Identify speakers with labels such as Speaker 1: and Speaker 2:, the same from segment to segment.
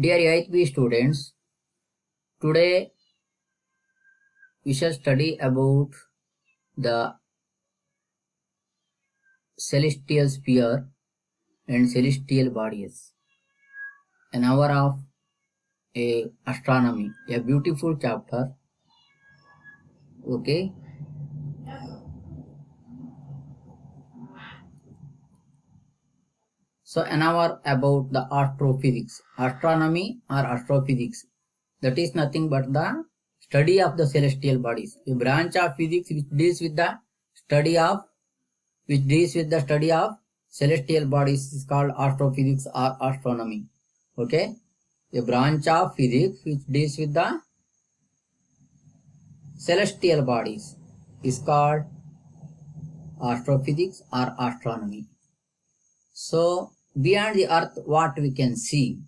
Speaker 1: Dear 8th B students, today we shall study about the celestial sphere and celestial bodies. An hour of astronomy, a beautiful chapter. Okay. So an hour about the astrophysics, astronomy or astrophysics. That is nothing but the study of the celestial bodies. A branch of physics which deals with the study of celestial bodies is called astrophysics or astronomy. Okay, a branch of physics which deals with the celestial bodies is called astrophysics or astronomy. So beyond the earth, what we can see,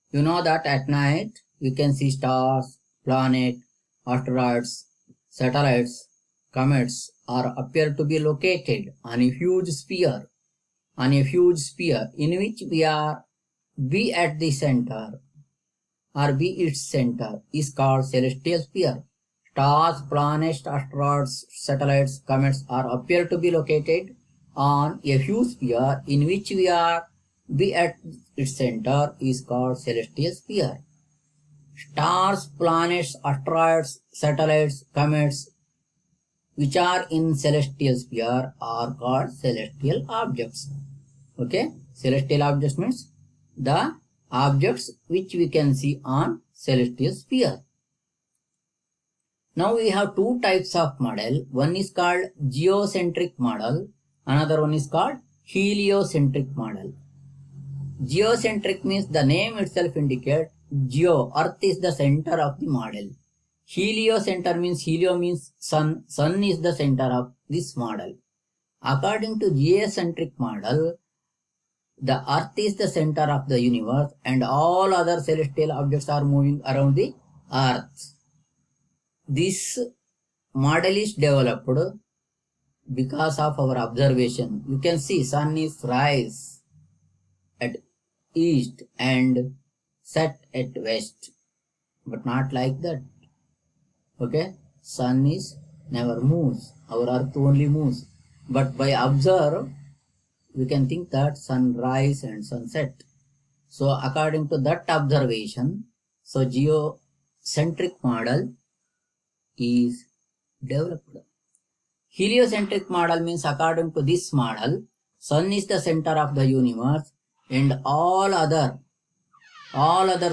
Speaker 1: you know that at night we can see stars, planets, asteroids, satellites, comets are appear to be located on a huge sphere in which we are be at the center or be its center is called celestial sphere. Stars, planets, asteroids, satellites, comets are appear to be located on a huge sphere in which we are be at its center is called celestial sphere. Stars, planets, asteroids, satellites, comets which are in celestial sphere are called celestial objects. Okay, celestial objects means the objects which we can see on celestial sphere. Now we have two types of model. One is called geocentric model. Another one is called heliocentric model. Geocentric means the name itself indicates geo, earth is the center of the model. Heliocentric means helio means sun is the center of this model. According to geocentric model, the earth is the center of the universe and all other celestial objects are moving around the earth. This model is developed because of our observation. You can see sun is rise at east and set at west, but not like that. Okay, sun is never moves, our earth only moves, but by observe we can think that sunrise and sunset. So according to that observation, so geocentric model is developed. Heliocentric model means according to this model, sun is the center of the universe and all other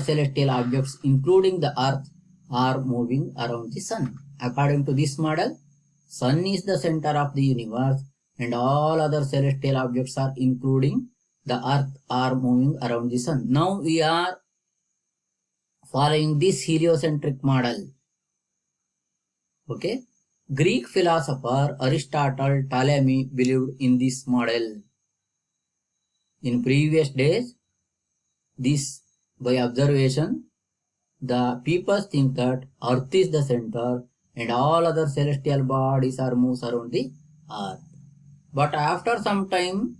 Speaker 1: celestial objects including the earth are moving around the sun. According to this model, sun is the center of the universe and all other celestial objects are including the earth are moving around the sun. Now we are following this heliocentric model. Okay, Greek philosopher Aristotle, Ptolemy believed in this model. In previous days, this by observation, the people think that earth is the center and all other celestial bodies are moves around the earth. But after some time,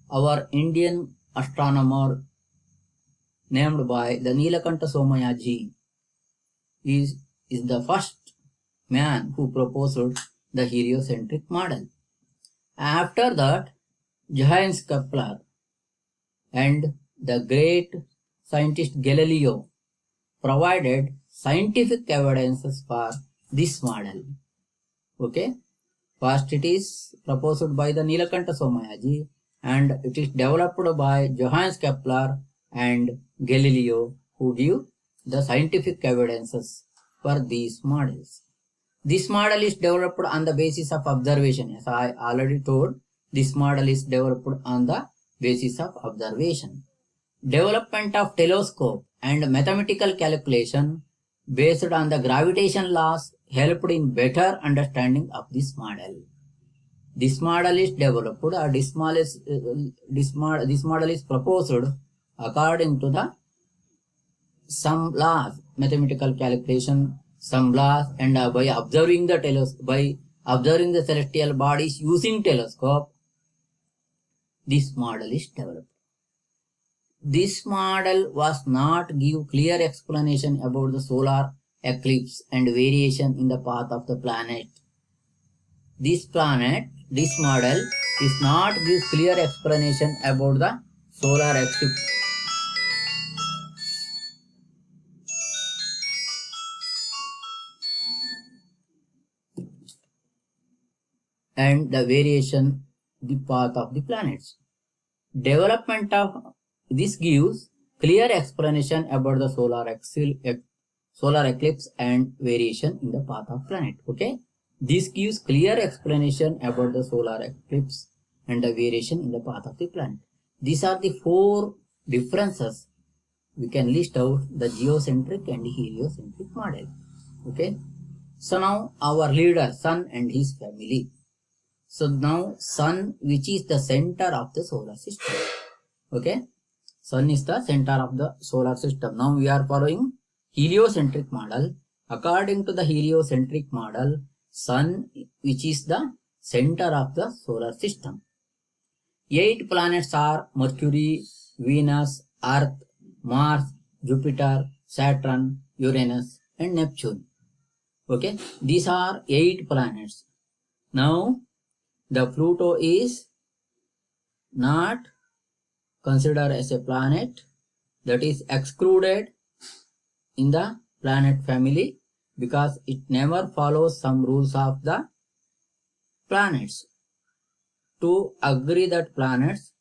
Speaker 1: our Indian astronomer named by the Nilakanta Somayaji is the first man who proposed the heliocentric model. After that, Johannes Kepler and the great scientist Galileo provided scientific evidences for this model. Okay, first it is proposed by the Nilakanta Somayaji and it is developed by Johannes Kepler and Galileo, who give the scientific evidences for these models. This model is developed on the basis of observation. As I already told, this model is developed on the basis of observation. Development of telescope and mathematical calculation based on the gravitation laws helped in better understanding of this model. This model is developed or this model is proposed according to the some laws, mathematical calculation, some laws, and by observing the celestial bodies using telescope, this model is developed. This model was not give clear explanation about the solar eclipse and variation in the path of the planet. This model is not give clear explanation about the solar eclipse and the variation the path of the planets. Development of this gives clear explanation about the solar eclipse and variation in the path of planet. Okay, this gives clear explanation about the solar eclipse and the variation in the path of the planet. These are the 4 differences. We can list out the geocentric and heliocentric model. Okay, so now our leader Sun and his family. So now Sun, which is the center of the solar system. Okay, Sun is the center of the solar system. Now we are following heliocentric model. According to the heliocentric model, Sun, which is the center of the solar system. 8 planets are Mercury, Venus, Earth, Mars, Jupiter, Saturn, Uranus and Neptune. Okay, these are 8 planets. Now the Pluto is not considered as a planet, that is excluded in the planet family because it never follows some rules of the planets. To agree that planets,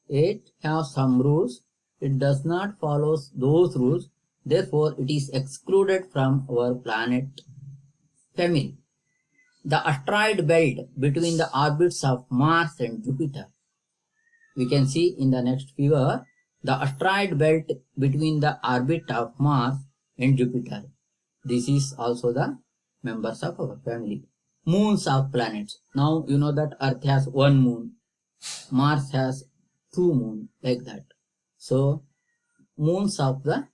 Speaker 1: it has some rules, it does not follow those rules, therefore it is excluded from our planet family. The asteroid belt between the orbits of Mars and Jupiter. We can see in the next figure the asteroid belt between the orbit of Mars and Jupiter. This is also the members of our family. Moons of planets. Now you know that Earth has 1 moon, Mars has 2 moons, like that. So moons of the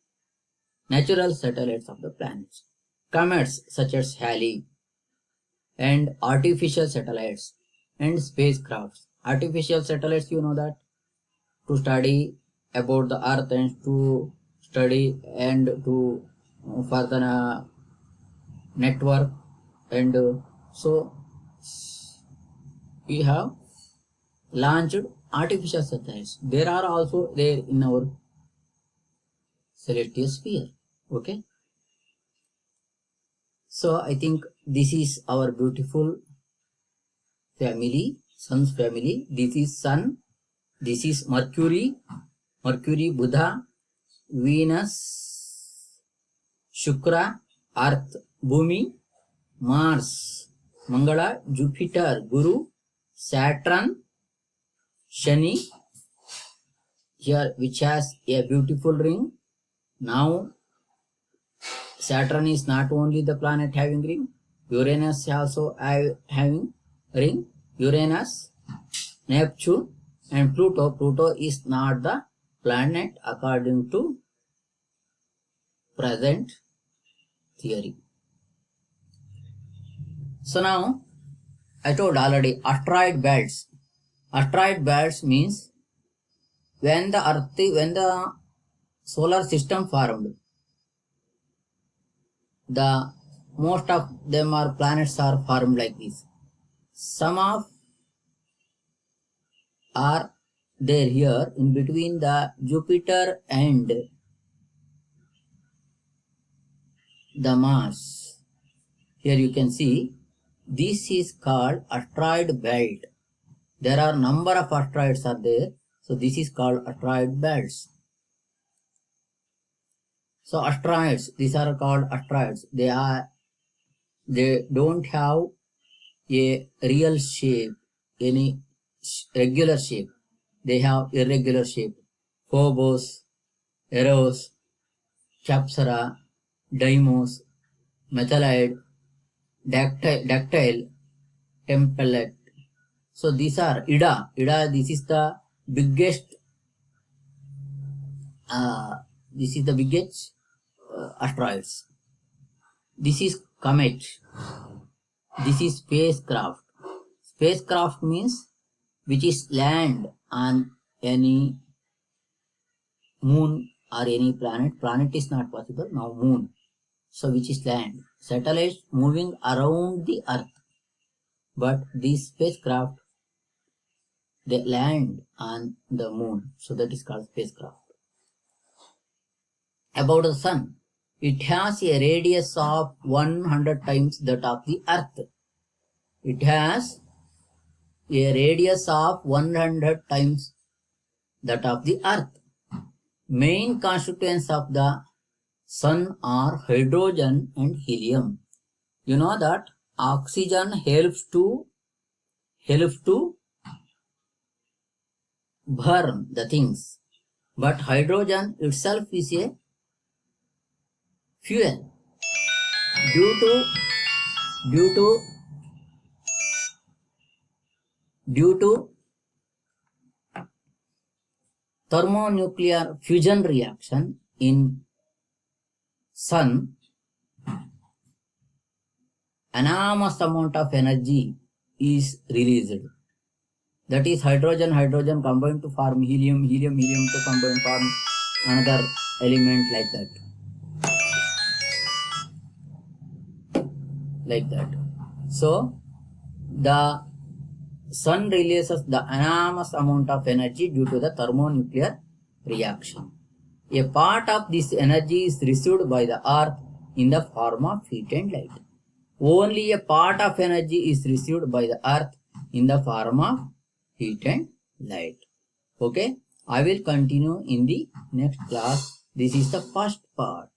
Speaker 1: natural satellites of the planets. Comets such as Halley and artificial satellites and spacecrafts. Artificial satellites, you know that, to study about the Earth and to study and to for the network, and so we have launched artificial satellites. There are also there in our celestial sphere. Okay, so I think this is our beautiful family, Sun's family. This is Sun, this is Mercury, Buddha, Venus, Shukra, Earth, Bhumi, Mars, Mangala, Jupiter, Guru, Saturn, Shani, here which has a beautiful ring. Now Saturn is not only the planet having ring, Uranus also having ring. Uranus, Neptune and Pluto. Pluto is not the planet according to present theory. So now I told already asteroid belts. Asteroid belts means when the solar system formed, the most of them are planets are formed like this. Some of are there here in between the Jupiter and the Mars. Here you can see this is called asteroid belt. There are number of asteroids are there, so this is called asteroid belts. So asteroids, these are called asteroids. They don't have a real shape, any regular shape. They have irregular shape. Phobos, Eros, Chapsara, Deimos, Methalide, Dactyl, Templet. So these are Ida. This is the biggest. Asteroids. This is comet. This is spacecraft. Spacecraft means which is land on any moon or any planet. Planet is not possible. Now moon. So which is land. Satellites moving around the earth. But these spacecraft, they land on the moon. So that is called spacecraft. About the sun. It has a radius of 100 times that of the earth. It has a radius of 100 times that of the earth. Main constituents of the sun are hydrogen and helium. You know that oxygen helps to burn the things, but hydrogen itself is a fuel. Due to thermonuclear fusion reaction in sun, enormous amount of energy is released. That is hydrogen combined to form helium to combine form another element like that. So the sun releases the enormous amount of energy due to the thermonuclear reaction. A part of this energy is received by the earth in the form of heat and light. Only a part of energy is received by the earth in the form of heat and light. Okay, I will continue in the next class. This is the first part.